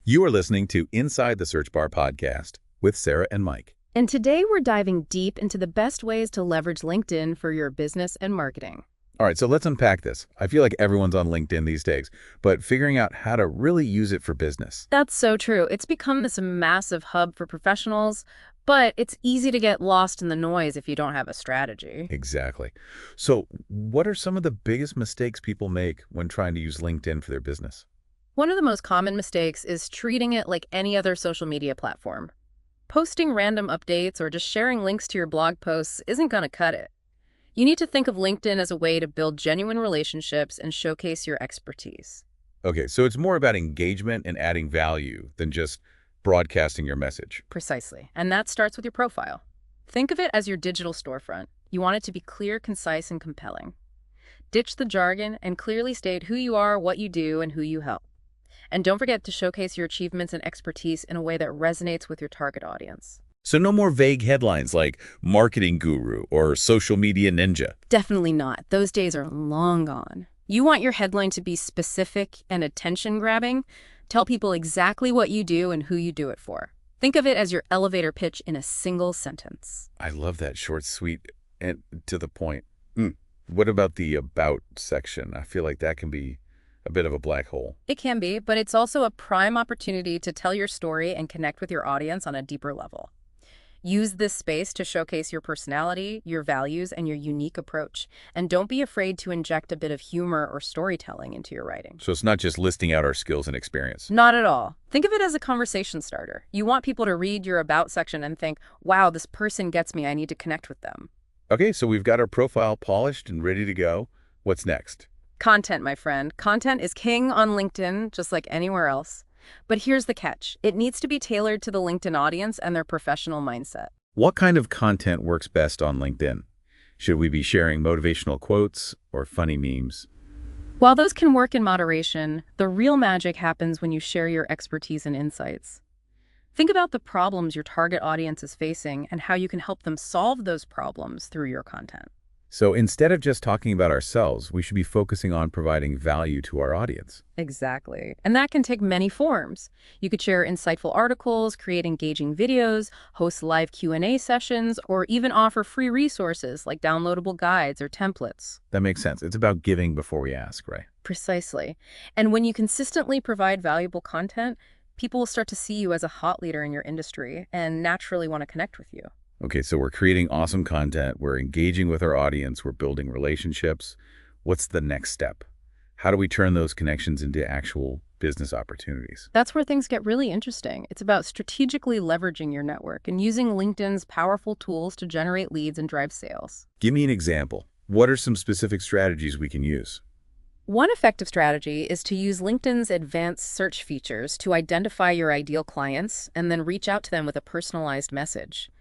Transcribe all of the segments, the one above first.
You are listening to Inside the Search Bar podcast with Sarah and Mike. And today we're diving deep into the best ways to leverage LinkedIn for your business and marketing. All right, so let's unpack this. I feel like everyone's on LinkedIn these days, but figuring out how to really use it for business. That's so true. It's become this massive hub for professionals, but it's easy to get lost in the noise if you don't have a strategy. Exactly. So what are some of the biggest mistakes people make when trying to use LinkedIn for their business? One of the most common mistakes is treating it like any other social media platform. Posting random updates or just sharing links to your blog posts isn't going to cut it. You need to think of LinkedIn as a way to build genuine relationships and showcase your expertise. Okay, so it's more about engagement and adding value than just broadcasting your message. Precisely. And that starts with your profile. Think of it as your digital storefront. You want it to be clear, concise, and compelling. Ditch the jargon and clearly state who you are, what you do, and who you help. And don't forget to showcase your achievements and expertise in a way that resonates with your target audience. So no more vague headlines like marketing guru or social media ninja. Definitely not. Those days are long gone. You want your headline to be specific and attention-grabbing. Tell people exactly what you do and who you do it for. Think of it as your elevator pitch in a single sentence. I love that, short, sweet, and to the point. What about the about section? I feel like that can be a bit of a black hole. It can be, but it's also a prime opportunity to tell your story and connect with your audience on a deeper level. Use this space to showcase your personality, your values, and your unique approach. And don't be afraid to inject a bit of humor or storytelling into your writing. So it's not just listing out our skills and experience. Not at all. Think of it as a conversation starter. You want people to read your About section and think, wow, this person gets me, I need to connect with them. Okay, so we've got our profile polished and ready to go. What's next? Content, my friend. Content is king on LinkedIn, just like anywhere else. But here's the catch. It needs to be tailored to the LinkedIn audience and their professional mindset. What kind of content works best on LinkedIn? Should we be sharing motivational quotes or funny memes? While those can work in moderation, the real magic happens when you share your expertise and insights. Think about the problems your target audience is facing and how you can help them solve those problems through your content. So instead of just talking about ourselves, we should be focusing on providing value to our audience. Exactly. And that can take many forms. You could share insightful articles, create engaging videos, host live Q&A sessions, or even offer free resources like downloadable guides or templates. That makes sense. It's about giving before we ask, right? Precisely. And when you consistently provide valuable content, people will start to see you as a hot leader in your industry and naturally want to connect with you. Okay, so we're creating awesome content, we're engaging with our audience, we're building relationships. What's the next step? How do we turn those connections into actual business opportunities? That's where things get really interesting. It's about strategically leveraging your network and using LinkedIn's powerful tools to generate leads and drive sales. Give me an example. What are some specific strategies we can use? One effective strategy is to use LinkedIn's advanced search features to identify your ideal clients and then reach out to them with a personalized message.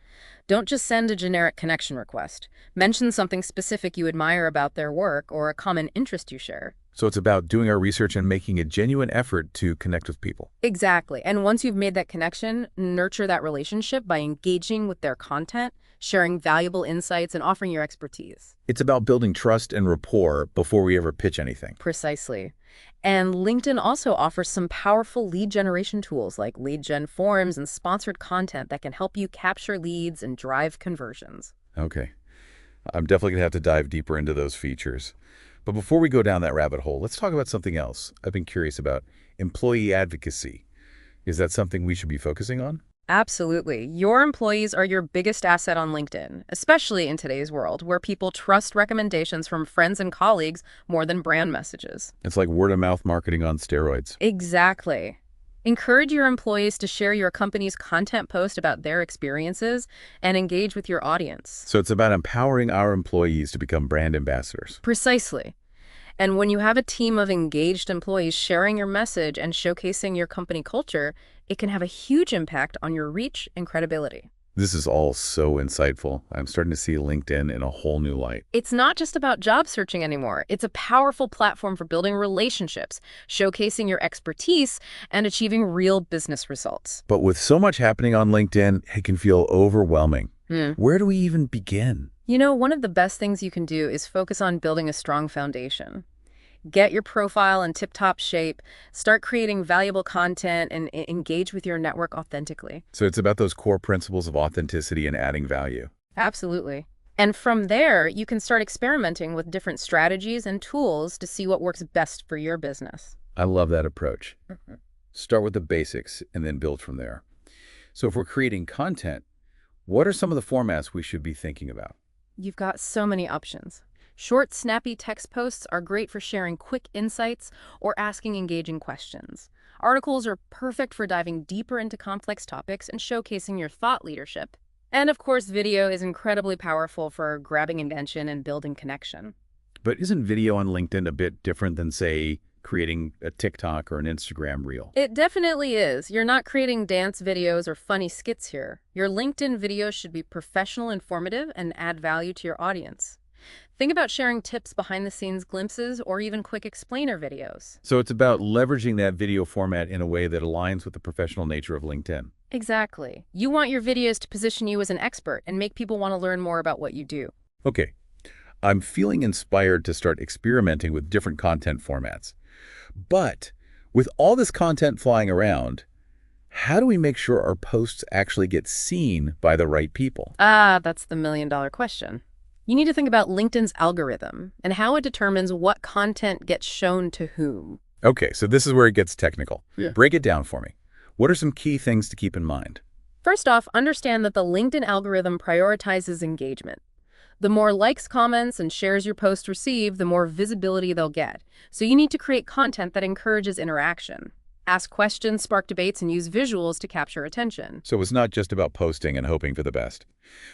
Don't just send a generic connection request. Mention something specific you admire about their work or a common interest you share. So it's about doing our research and making a genuine effort to connect with people. Exactly. And once you've made that connection, nurture that relationship by engaging with their content, sharing valuable insights, and offering your expertise. It's about building trust and rapport before we ever pitch anything. Precisely. And LinkedIn also offers some powerful lead generation tools like lead gen forms and sponsored content that can help you capture leads and drive conversions. Okay. I'm definitely going to have to dive deeper into those features. But before we go down that rabbit hole, let's talk about something else. I've been curious about employee advocacy. Is that something we should be focusing on? Absolutely. Your employees are your biggest asset on LinkedIn, especially in today's world where people trust recommendations from friends and colleagues more than brand messages. It's like word-of-mouth marketing on steroids. Exactly. Encourage your employees to share your company's content post about their experiences and engage with your audience. So it's about empowering our employees to become brand ambassadors. Precisely. And when you have a team of engaged employees sharing your message and showcasing your company culture, it can have a huge impact on your reach and credibility. This is all so insightful. I'm starting to see LinkedIn in a whole new light. It's not just about job searching anymore. It's a powerful platform for building relationships, showcasing your expertise, and achieving real business results. But with so much happening on LinkedIn, it can feel overwhelming. Where do we even begin? You know, one of the best things you can do is focus on building a strong foundation. Get your profile in tip-top shape, start creating valuable content, and engage with your network authentically. So it's about those core principles of authenticity and adding value. Absolutely. And from there, you can start experimenting with different strategies and tools to see what works best for your business. I love that approach. Start with the basics and then build from there. So if we're creating content, what are some of the formats we should be thinking about? You've got so many options. Short, snappy text posts are great for sharing quick insights or asking engaging questions. Articles are perfect for diving deeper into complex topics and showcasing your thought leadership. And of course, video is incredibly powerful for grabbing attention and building connection. But isn't video on LinkedIn a bit different than, say, creating a TikTok or an Instagram reel? It definitely is. You're not creating dance videos or funny skits here. Your LinkedIn videos should be professional, informative, and add value to your audience. Think about sharing tips, behind-the-scenes glimpses, or even quick explainer videos. So it's about leveraging that video format in a way that aligns with the professional nature of LinkedIn. Exactly. You want your videos to position you as an expert and make people want to learn more about what you do. Okay, I'm feeling inspired to start experimenting with different content formats. But with all this content flying around, how do we make sure our posts actually get seen by the right people? That's the million-dollar question. You need to think about LinkedIn's algorithm and how it determines what content gets shown to whom. Okay, so this is where it gets technical. Yeah. Break it down for me. What are some key things to keep in mind? First off, understand that the LinkedIn algorithm prioritizes engagement. The more likes, comments, and shares your posts receive, the more visibility they'll get. So you need to create content that encourages interaction. Ask questions, spark debates, and use visuals to capture attention. So it's not just about posting and hoping for the best.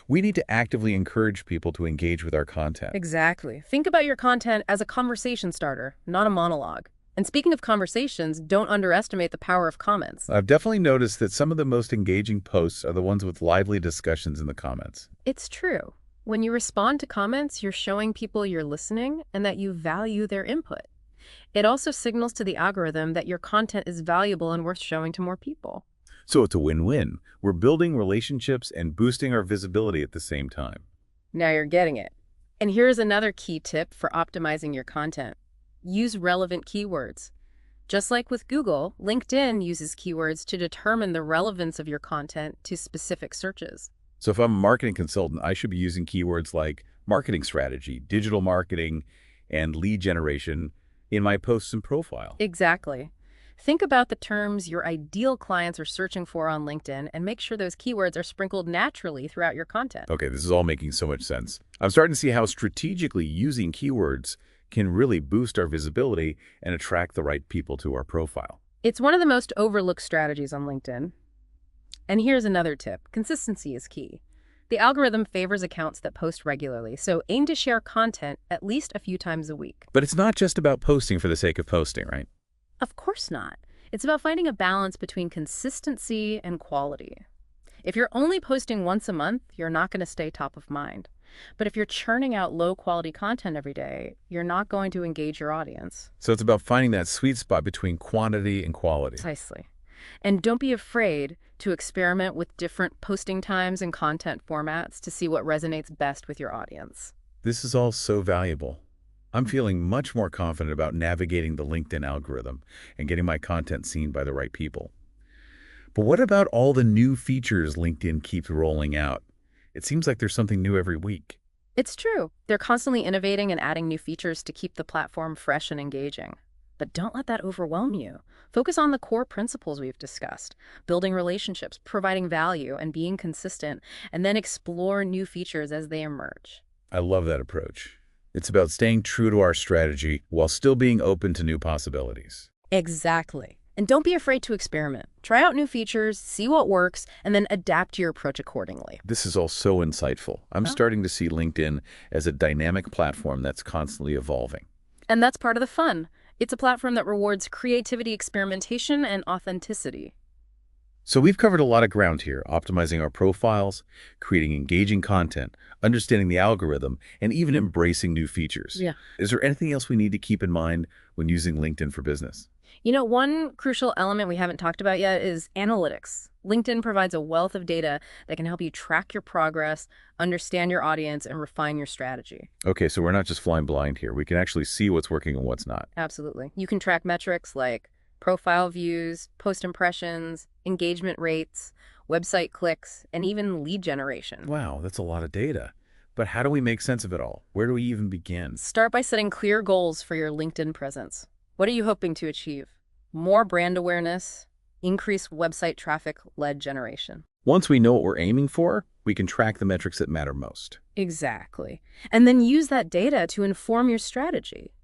We need to actively encourage people to engage with our content. Exactly. Think about your content as a conversation starter, not a monologue. And speaking of conversations, don't underestimate the power of comments. I've definitely noticed that some of the most engaging posts are the ones with lively discussions in the comments. It's true. When you respond to comments, you're showing people you're listening and that you value their input. It also signals to the algorithm that your content is valuable and worth showing to more people. So it's a win-win. We're building relationships and boosting our visibility at the same time. Now you're getting it. And here's another key tip for optimizing your content. Use relevant keywords. Just like with Google, LinkedIn uses keywords to determine the relevance of your content to specific searches. So if I'm a marketing consultant, I should be using keywords like marketing strategy, digital marketing, and lead generation in my posts and profile. Exactly. Think about the terms your ideal clients are searching for on LinkedIn and make sure those keywords are sprinkled naturally throughout your content. Okay, this is all making so much sense. I'm starting to see how strategically using keywords can really boost our visibility and attract the right people to our profile. It's one of the most overlooked strategies on LinkedIn. And here's another tip. Consistency is key. The algorithm favors accounts that post regularly, so aim to share content at least a few times a week. But it's not just about posting for the sake of posting, right? Of course not. It's about finding a balance between consistency and quality. If you're only posting once a month, you're not going to stay top of mind. But if you're churning out low-quality content every day, you're not going to engage your audience. So it's about finding that sweet spot between quantity and quality. Precisely. And don't be afraid to experiment with different posting times and content formats to see what resonates best with your audience. This is all so valuable. I'm feeling much more confident about navigating the LinkedIn algorithm and getting my content seen by the right people. But what about all the new features LinkedIn keeps rolling out? It seems like there's something new every week. It's true. They're constantly innovating and adding new features to keep the platform fresh and engaging. But don't let that overwhelm you. Focus on the core principles we've discussed, building relationships, providing value, and being consistent, and then explore new features as they emerge. I love that approach. It's about staying true to our strategy while still being open to new possibilities. Exactly. And don't be afraid to experiment. Try out new features, see what works, and then adapt your approach accordingly. This is all so insightful. I'm starting to see LinkedIn as a dynamic platform that's constantly evolving. And that's part of the fun. It's a platform that rewards creativity, experimentation, and authenticity. So we've covered a lot of ground here, optimizing our profiles, creating engaging content, understanding the algorithm, and even embracing new features. Yeah. Is there anything else we need to keep in mind when using LinkedIn for business? One crucial element we haven't talked about yet is analytics. LinkedIn provides a wealth of data that can help you track your progress, understand your audience, and refine your strategy. Okay, so we're not just flying blind here. We can actually see what's working and what's not. Absolutely. You can track metrics like profile views, post impressions, engagement rates, website clicks, and even lead generation. Wow, that's a lot of data. But how do we make sense of it all? Where do we even begin? Start by setting clear goals for your LinkedIn presence. What are you hoping to achieve? More brand awareness, increased website traffic lead generation. Once we know what we're aiming for, we can track the metrics that matter most. Exactly. And then use that data to inform your strategy.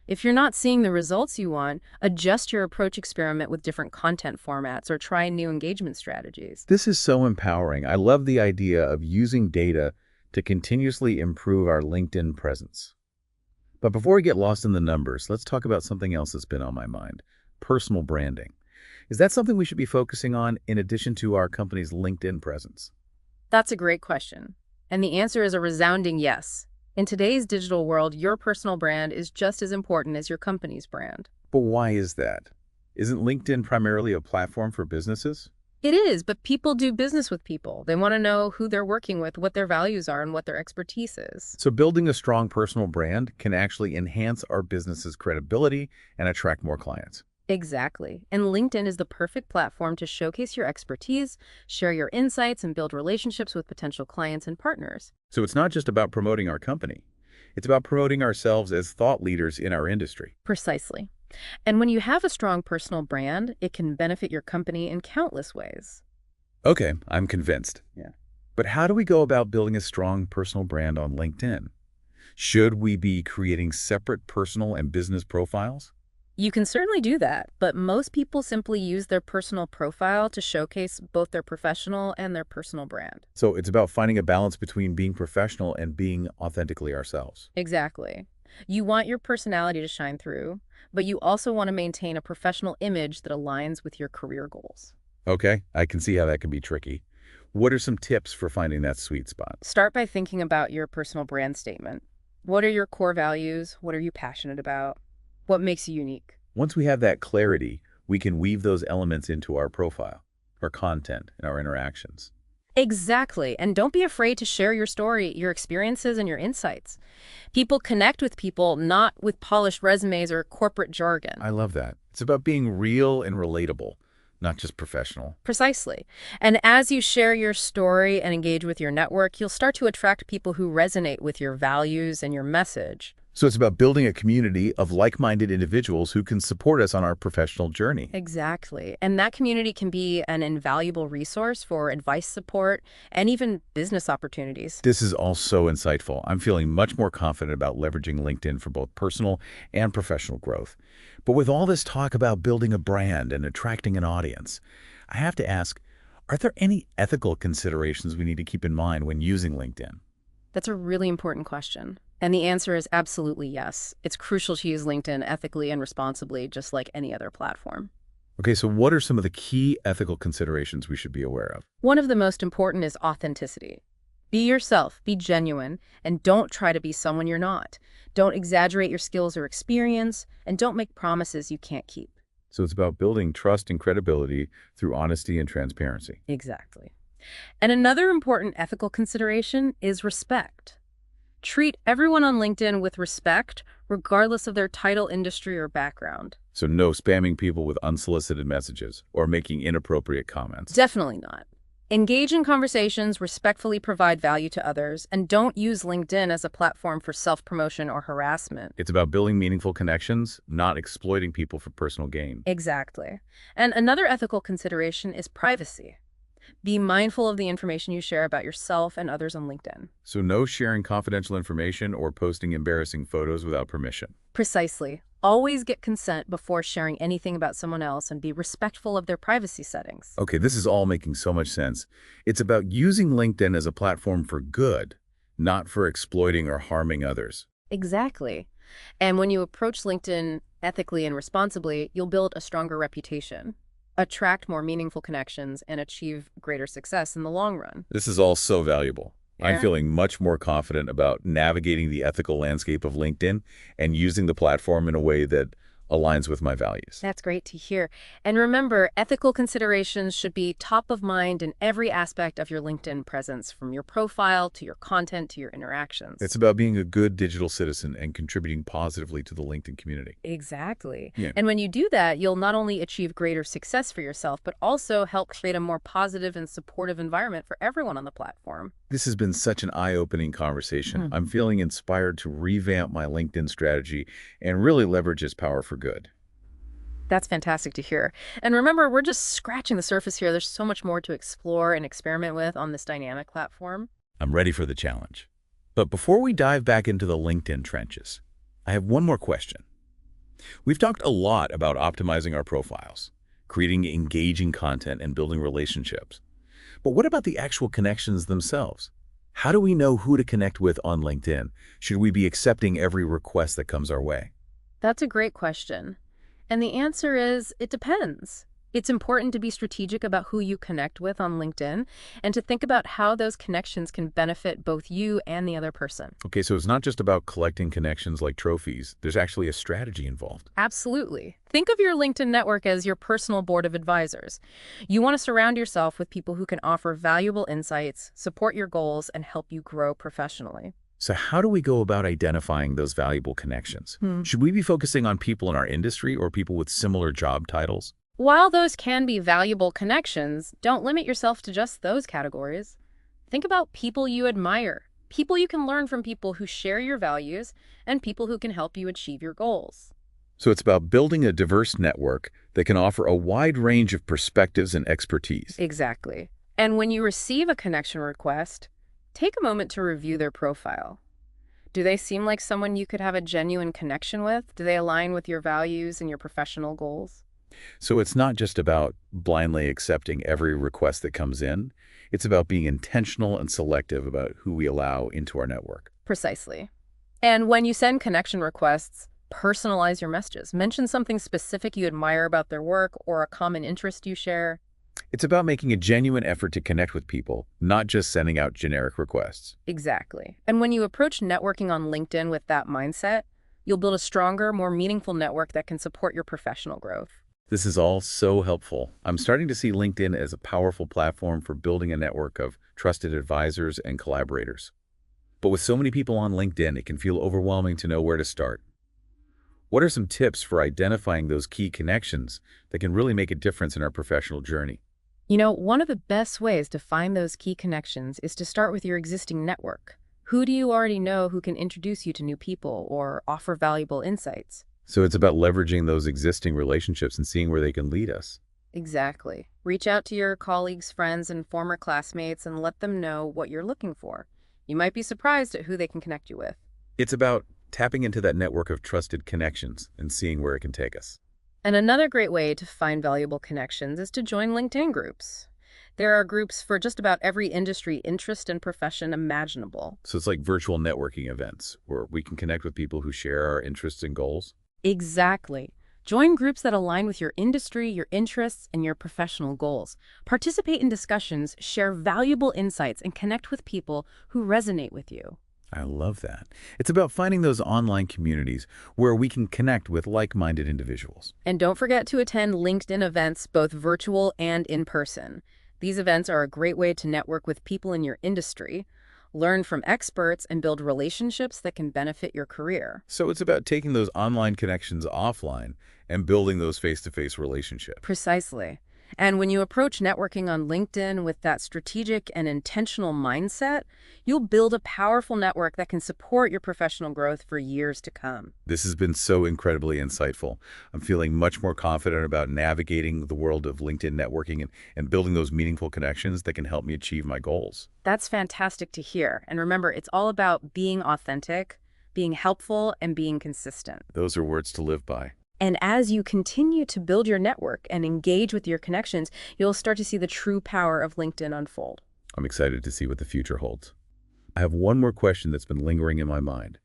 If you're not seeing the results you want, adjust your approach, experiment with different content formats, or try new engagement strategies. This is so empowering. I love the idea of using data to continuously improve our LinkedIn presence. But before we get lost in the numbers, let's talk about something else that's been on my mind: personal branding. Is that something we should be focusing on in addition to our company's LinkedIn presence? That's a great question. And the answer is a resounding yes. In today's digital world, your personal brand is just as important as your company's brand. But why is that? Isn't LinkedIn primarily a platform for businesses? It is, but people do business with people. They want to know who they're working with, what their values are, and what their expertise is. So building a strong personal brand can actually enhance our business's credibility and attract more clients. Exactly. And LinkedIn is the perfect platform to showcase your expertise, share your insights, and build relationships with potential clients and partners. So it's not just about promoting our company. It's about promoting ourselves as thought leaders in our industry. Precisely. And when you have a strong personal brand, it can benefit your company in countless ways. Okay, I'm convinced. Yeah. But how do we go about building a strong personal brand on LinkedIn? Should we be creating separate personal and business profiles? You can certainly do that, but most people simply use their personal profile to showcase both their professional and their personal brand. So it's about finding a balance between being professional and being authentically ourselves. Exactly. You want your personality to shine through, but you also want to maintain a professional image that aligns with your career goals. Okay, I can see how that can be tricky. What are some tips for finding that sweet spot? Start by thinking about your personal brand statement. What are your core values? What are you passionate about? What makes you unique? Once we have that clarity, we can weave those elements into our profile, our content, and our interactions. Exactly. And don't be afraid to share your story, your experiences, and your insights. People connect with people, not with polished resumes or corporate jargon. I love that. It's about being real and relatable, not just professional. Precisely. And as you share your story and engage with your network, you'll start to attract people who resonate with your values and your message. So it's about building a community of like-minded individuals who can support us on our professional journey. Exactly. And that community can be an invaluable resource for advice, support, and even business opportunities. This is all so insightful. I'm feeling much more confident about leveraging LinkedIn for both personal and professional growth. But with all this talk about building a brand and attracting an audience, I have to ask, are there any ethical considerations we need to keep in mind when using LinkedIn? That's a really important question. And the answer is absolutely yes. It's crucial to use LinkedIn ethically and responsibly, just like any other platform. Okay, so what are some of the key ethical considerations we should be aware of? One of the most important is authenticity. Be yourself, be genuine, and don't try to be someone you're not. Don't exaggerate your skills or experience, and don't make promises you can't keep. So it's about building trust and credibility through honesty and transparency. Exactly. And another important ethical consideration is respect. Treat everyone on LinkedIn with respect, regardless of their title, industry, or background. So no spamming people with unsolicited messages or making inappropriate comments. Definitely not. Engage in conversations, respectfully provide value to others, and don't use LinkedIn as a platform for self-promotion or harassment. It's about building meaningful connections, not exploiting people for personal gain. Exactly. And another ethical consideration is privacy. Be mindful of the information you share about yourself and others on LinkedIn. So no sharing confidential information or posting embarrassing photos without permission. Precisely. Always get consent before sharing anything about someone else and be respectful of their privacy settings. Okay, this is all making so much sense. It's about using LinkedIn as a platform for good, not for exploiting or harming others. Exactly. And when you approach LinkedIn ethically and responsibly, you'll build a stronger reputation, attract more meaningful connections, and achieve greater success in the long run. This is all so valuable. Yeah. I'm feeling much more confident about navigating the ethical landscape of LinkedIn and using the platform in a way that aligns with my values. That's great to hear. And remember, ethical considerations should be top of mind in every aspect of your LinkedIn presence, from your profile to your content to your interactions. It's about being a good digital citizen and contributing positively to the LinkedIn community. Exactly. Yeah. And when you do that, you'll not only achieve greater success for yourself, but also help create a more positive and supportive environment for everyone on the platform. This has been such an eye-opening conversation. I'm feeling inspired to revamp my LinkedIn strategy and really leverage its power for good. That's fantastic to hear. And remember, we're just scratching the surface here. There's so much more to explore and experiment with on this dynamic platform. I'm ready for the challenge. But before we dive back into the LinkedIn trenches, I have one more question. We've talked a lot about optimizing our profiles, creating engaging content, and building relationships. But what about the actual connections themselves? How do we know who to connect with on LinkedIn? Should we be accepting every request that comes our way? That's a great question. And the answer is, it depends. It's important to be strategic about who you connect with on LinkedIn and to think about how those connections can benefit both you and the other person. Okay, so it's not just about collecting connections like trophies. There's actually a strategy involved. Absolutely. Think of your LinkedIn network as your personal board of advisors. You want to surround yourself with people who can offer valuable insights, support your goals, and help you grow professionally. So how do we go about identifying those valuable connections? Should we be focusing on people in our industry or people with similar job titles? While those can be valuable connections, don't limit yourself to just those categories. Think about people you admire, people you can learn from, people who share your values, and people who can help you achieve your goals. So it's about building a diverse network that can offer a wide range of perspectives and expertise. Exactly. And when you receive a connection request, take a moment to review their profile. Do they seem like someone you could have a genuine connection with? Do they align with your values and your professional goals? So it's not just about blindly accepting every request that comes in. It's about being intentional and selective about who we allow into our network. Precisely. And when you send connection requests, personalize your messages. Mention something specific you admire about their work or a common interest you share. It's about making a genuine effort to connect with people, not just sending out generic requests. Exactly. And when you approach networking on LinkedIn with that mindset, you'll build a stronger, more meaningful network that can support your professional growth. This is all so helpful. I'm starting to see LinkedIn as a powerful platform for building a network of trusted advisors and collaborators. But with so many people on LinkedIn, it can feel overwhelming to know where to start. What are some tips for identifying those key connections that can really make a difference in our professional journey? You know, one of the best ways to find those key connections is to start with your existing network. Who do you already know who can introduce you to new people or offer valuable insights? So it's about leveraging those existing relationships and seeing where they can lead us. Exactly. Reach out to your colleagues, friends, and former classmates and let them know what you're looking for. You might be surprised at who they can connect you with. It's about tapping into that network of trusted connections and seeing where it can take us. And another great way to find valuable connections is to join LinkedIn groups. There are groups for just about every industry, interest, and profession imaginable. So it's like virtual networking events where we can connect with people who share our interests and goals. Exactly. Join groups that align with your industry, your interests, and your professional goals. Participate in discussions, share valuable insights, and connect with people who resonate with you. I love that. It's about finding those online communities where we can connect with like-minded individuals. And don't forget to attend LinkedIn events, both virtual and in person. These events are a great way to network with people in your industry, learn from experts, and build relationships that can benefit your career. So it's about taking those online connections offline and building those face-to-face relationships. Precisely. And when you approach networking on LinkedIn with that strategic and intentional mindset, you'll build a powerful network that can support your professional growth for years to come. This has been so incredibly insightful. I'm feeling much more confident about navigating the world of LinkedIn networking and building those meaningful connections that can help me achieve my goals. That's fantastic to hear. And remember, it's all about being authentic, being helpful, and being consistent. Those are words to live by. And as you continue to build your network and engage with your connections, you'll start to see the true power of LinkedIn unfold. I'm excited to see what the future holds. I have one more question that's been lingering in my mind.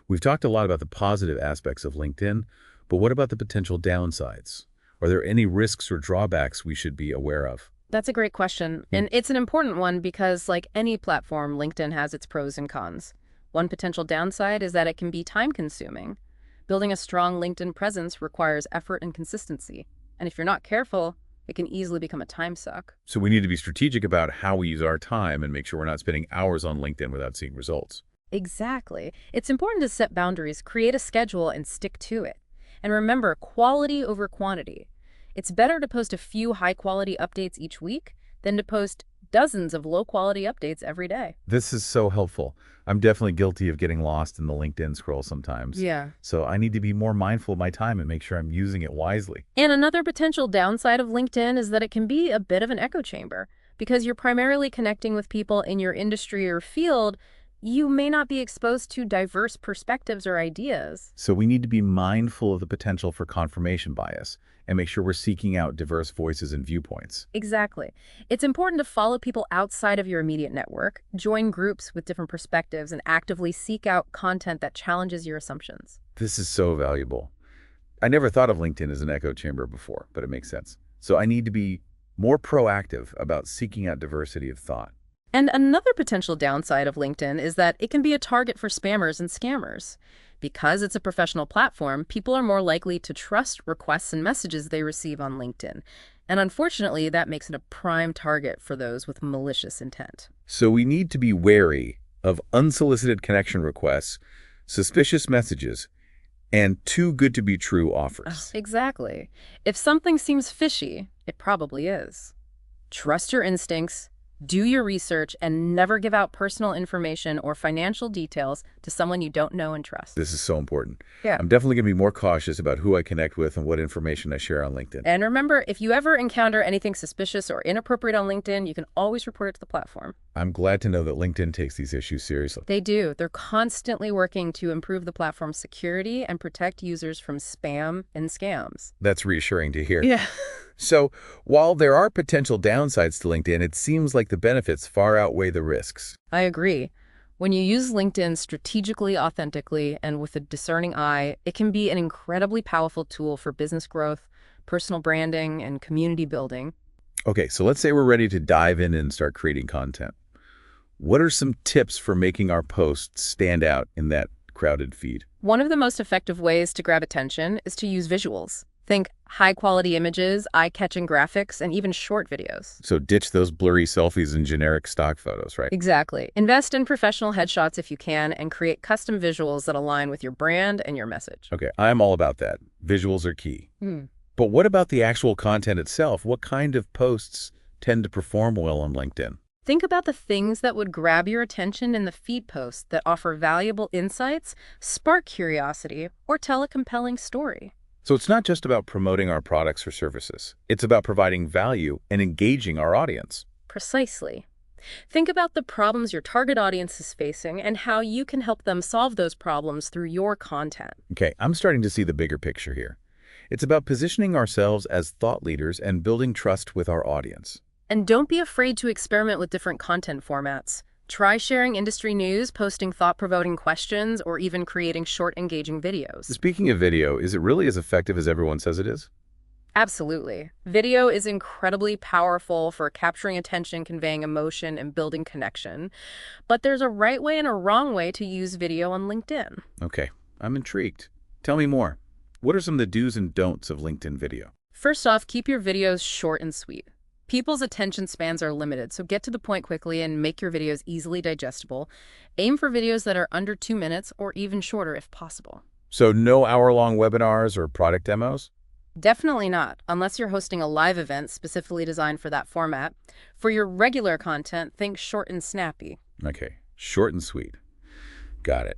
We've talked a lot about the positive aspects of LinkedIn, but what about the potential downsides? Are there any risks or drawbacks we should be aware of? That's a great question. And it's an important one because, like any platform, LinkedIn has its pros and cons. One potential downside is that it can be time-consuming. Building a strong LinkedIn presence requires effort and consistency. And if you're not careful, it can easily become a time suck. So we need to be strategic about how we use our time and make sure we're not spending hours on LinkedIn without seeing results. Exactly. It's important to set boundaries, create a schedule, and stick to it. And remember, quality over quantity. It's better to post a few high-quality updates each week than to post dozens of low-quality updates every day. This is so helpful. I'm definitely guilty of getting lost in the LinkedIn scroll sometimes. Yeah. So I need to be more mindful of my time and make sure I'm using it wisely. And another potential downside of LinkedIn is that it can be a bit of an echo chamber. Because you're primarily connecting with people in your industry or field, you may not be exposed to diverse perspectives or ideas. So we need to be mindful of the potential for confirmation bias and make sure we're seeking out diverse voices and viewpoints. Exactly. It's important to follow people outside of your immediate network, join groups with different perspectives, and actively seek out content that challenges your assumptions. This is so valuable. I never thought of LinkedIn as an echo chamber before, but it makes sense. So I need to be more proactive about seeking out diversity of thought. And another potential downside of LinkedIn is that it can be a target for spammers and scammers. Because it's a professional platform, people are more likely to trust requests and messages they receive on LinkedIn. And unfortunately, that makes it a prime target for those with malicious intent. So we need to be wary of unsolicited connection requests, suspicious messages, and too good to be true offers. Exactly. If something seems fishy, it probably is. Trust your instincts. Do your research and never give out personal information or financial details to someone you don't know and trust. This is so important. Yeah. I'm definitely going to be more cautious about who I connect with and what information I share on LinkedIn. And remember, if you ever encounter anything suspicious or inappropriate on LinkedIn, you can always report it to the platform. I'm glad to know that LinkedIn takes these issues seriously. They do. They're constantly working to improve the platform's security and protect users from spam and scams. That's reassuring to hear. Yeah. So while there are potential downsides to LinkedIn, it seems like the benefits far outweigh the risks. I agree. When you use LinkedIn strategically, authentically, and with a discerning eye, it can be an incredibly powerful tool for business growth, personal branding, and community building. Okay, so let's say we're ready to dive in and start creating content. What are some tips for making our posts stand out in that crowded feed? One of the most effective ways to grab attention is to use visuals. Think high-quality images, eye-catching graphics, and even short videos. So ditch those blurry selfies and generic stock photos, right? Exactly. Invest in professional headshots if you can, and create custom visuals that align with your brand and your message. Okay, I'm all about that. Visuals are key. But what about the actual content itself? What kind of posts tend to perform well on LinkedIn? Think about the things that would grab your attention in the feed posts that offer valuable insights, spark curiosity, or tell a compelling story. So it's not just about promoting our products or services. It's about providing value and engaging our audience. Precisely. Think about the problems your target audience is facing and how you can help them solve those problems through your content. Okay, I'm starting to see the bigger picture here. It's about positioning ourselves as thought leaders and building trust with our audience. And don't be afraid to experiment with different content formats. Try sharing industry news, posting thought-provoking questions, or even creating short, engaging videos. Speaking of video, is it really as effective as everyone says it is? Absolutely. Video is incredibly powerful for capturing attention, conveying emotion, and building connection. But there's a right way and a wrong way to use video on LinkedIn. Okay, I'm intrigued. Tell me more. What are some of the do's and don'ts of LinkedIn video? First off, keep your videos short and sweet. People's attention spans are limited, so get to the point quickly and make your videos easily digestible. Aim for videos that are under 2 minutes or even shorter if possible. So no hour-long webinars or product demos? Definitely not, unless you're hosting a live event specifically designed for that format. For your regular content, think short and snappy. Okay, short and sweet. Got it.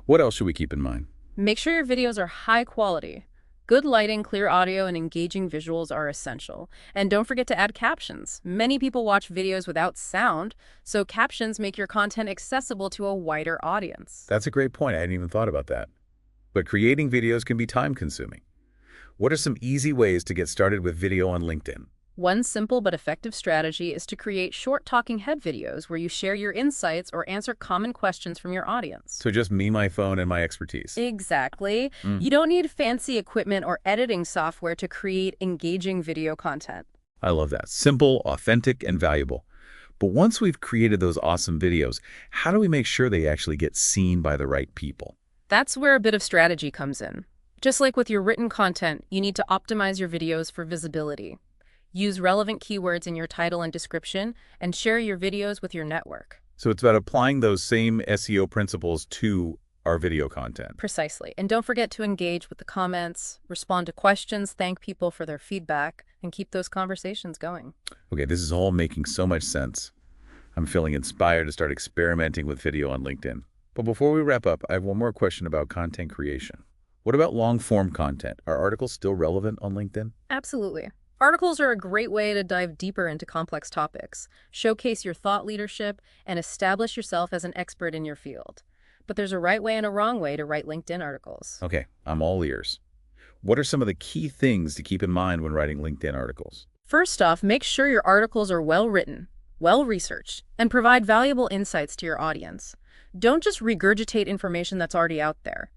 What else should we keep in mind? Make sure your videos are high quality. Good lighting, clear audio, and engaging visuals are essential. And don't forget to add captions. Many people watch videos without sound, so captions make your content accessible to a wider audience. That's a great point. I hadn't even thought about that. But creating videos can be time-consuming. What are some easy ways to get started with video on LinkedIn? One simple but effective strategy is to create short talking head videos where you share your insights or answer common questions from your audience. So just me, my phone, and my expertise. Exactly. You don't need fancy equipment or editing software to create engaging video content. I love that. Simple, authentic, and valuable. But once we've created those awesome videos, how do we make sure they actually get seen by the right people? That's where a bit of strategy comes in. Just like with your written content, you need to optimize your videos for visibility. Use relevant keywords in your title and description, and share your videos with your network. So it's about applying those same SEO principles to our video content. Precisely. And don't forget to engage with the comments, respond to questions, thank people for their feedback, and keep those conversations going. Okay, this is all making so much sense. I'm feeling inspired to start experimenting with video on LinkedIn. But before we wrap up, I have one more question about content creation. What about long-form content? Are articles still relevant on LinkedIn? Absolutely. Articles are a great way to dive deeper into complex topics, showcase your thought leadership, and establish yourself as an expert in your field. But there's a right way and a wrong way to write LinkedIn articles. Okay, I'm all ears. What are some of the key things to keep in mind when writing LinkedIn articles? First off, make sure your articles are well-written, well-researched, and provide valuable insights to your audience. Don't just regurgitate information that's already out there.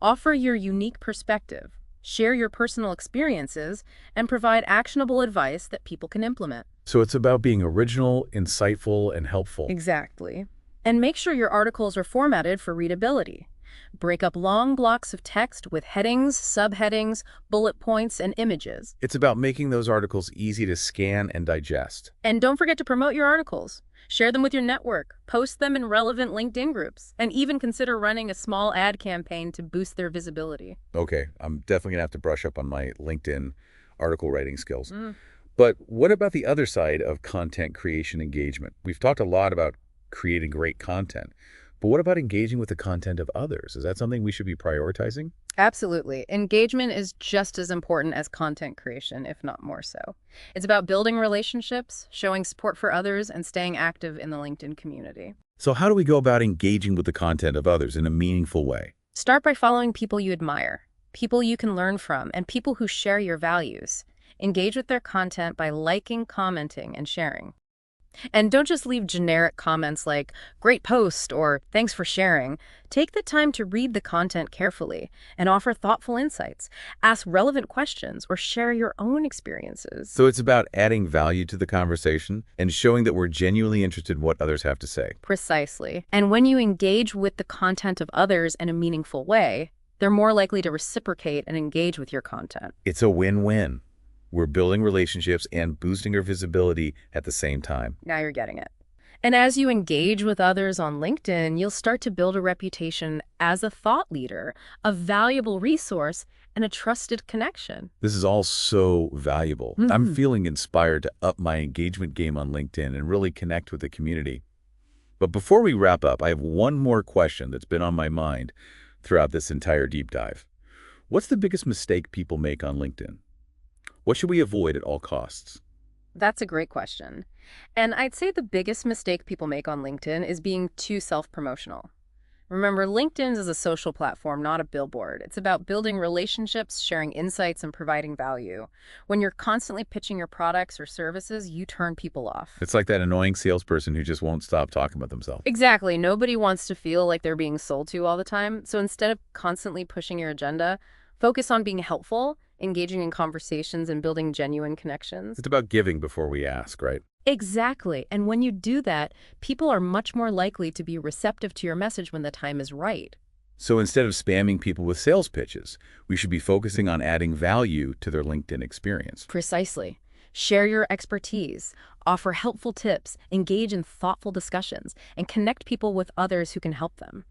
Offer your unique perspective, share your personal experiences, and provide actionable advice that people can implement. So it's about being original, insightful, and helpful. Exactly. And make sure your articles are formatted for readability. Break up long blocks of text with headings, subheadings, bullet points, and images. It's about making those articles easy to scan and digest. And don't forget to promote your articles. Share them with your network, post them in relevant LinkedIn groups, and even consider running a small ad campaign to boost their visibility. Okay, I'm definitely gonna have to brush up on my LinkedIn article writing skills. But what about the other side of content creation engagement? We've talked a lot about creating great content, but what about engaging with the content of others? Is that something we should be prioritizing? Absolutely. Engagement is just as important as content creation, if not more so. It's about building relationships, showing support for others, and staying active in the LinkedIn community. So how do we go about engaging with the content of others in a meaningful way? Start by following people you admire, people you can learn from, and people who share your values. Engage with their content by liking, commenting, and sharing. And don't just leave generic comments like, great post, or thanks for sharing. Take the time to read the content carefully and offer thoughtful insights. Ask relevant questions or share your own experiences. So it's about adding value to the conversation and showing that we're genuinely interested in what others have to say. Precisely. And when you engage with the content of others in a meaningful way, they're more likely to reciprocate and engage with your content. It's a win-win. We're building relationships and boosting our visibility at the same time. Now you're getting it. And as you engage with others on LinkedIn, you'll start to build a reputation as a thought leader, a valuable resource, and a trusted connection. This is all so valuable. I'm feeling inspired to up my engagement game on LinkedIn and really connect with the community. But before we wrap up, I have one more question that's been on my mind throughout this entire deep dive. What's the biggest mistake people make on LinkedIn? What should we avoid at all costs? That's a great question. And I'd say the biggest mistake people make on LinkedIn is being too self-promotional. Remember, LinkedIn is a social platform, not a billboard. It's about building relationships, sharing insights, and providing value. When you're constantly pitching your products or services, you turn people off. It's like that annoying salesperson who just won't stop talking about themselves. Exactly. Nobody wants to feel like they're being sold to all the time. So instead of constantly pushing your agenda, focus on being helpful, engaging in conversations, and building genuine connections. It's about giving before we ask, right? Exactly. And when you do that, people are much more likely to be receptive to your message when the time is right. So instead of spamming people with sales pitches, we should be focusing on adding value to their LinkedIn experience. Precisely. Share your expertise, offer helpful tips, engage in thoughtful discussions, and connect people with others who can help them.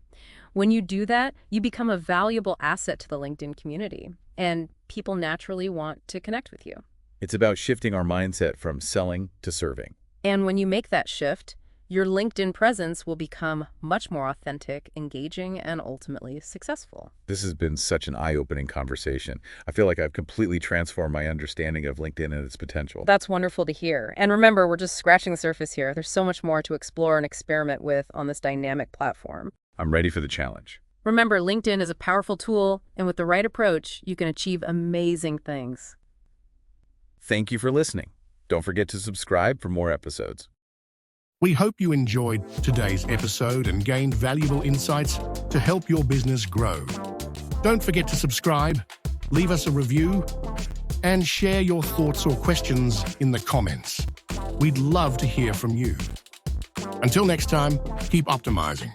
When you do that, you become a valuable asset to the LinkedIn community, and people naturally want to connect with you. It's about shifting our mindset from selling to serving. And when you make that shift, your LinkedIn presence will become much more authentic, engaging, and ultimately successful. This has been such an eye-opening conversation. I feel like I've completely transformed my understanding of LinkedIn and its potential. That's wonderful to hear. And remember, we're just scratching the surface here. There's so much more to explore and experiment with on this dynamic platform. I'm ready for the challenge. Remember, LinkedIn is a powerful tool, and with the right approach, you can achieve amazing things. Thank you for listening. Don't forget to subscribe for more episodes. We hope you enjoyed today's episode and gained valuable insights to help your business grow. Don't forget to subscribe, leave us a review, and share your thoughts or questions in the comments. We'd love to hear from you. Until next time, keep optimizing.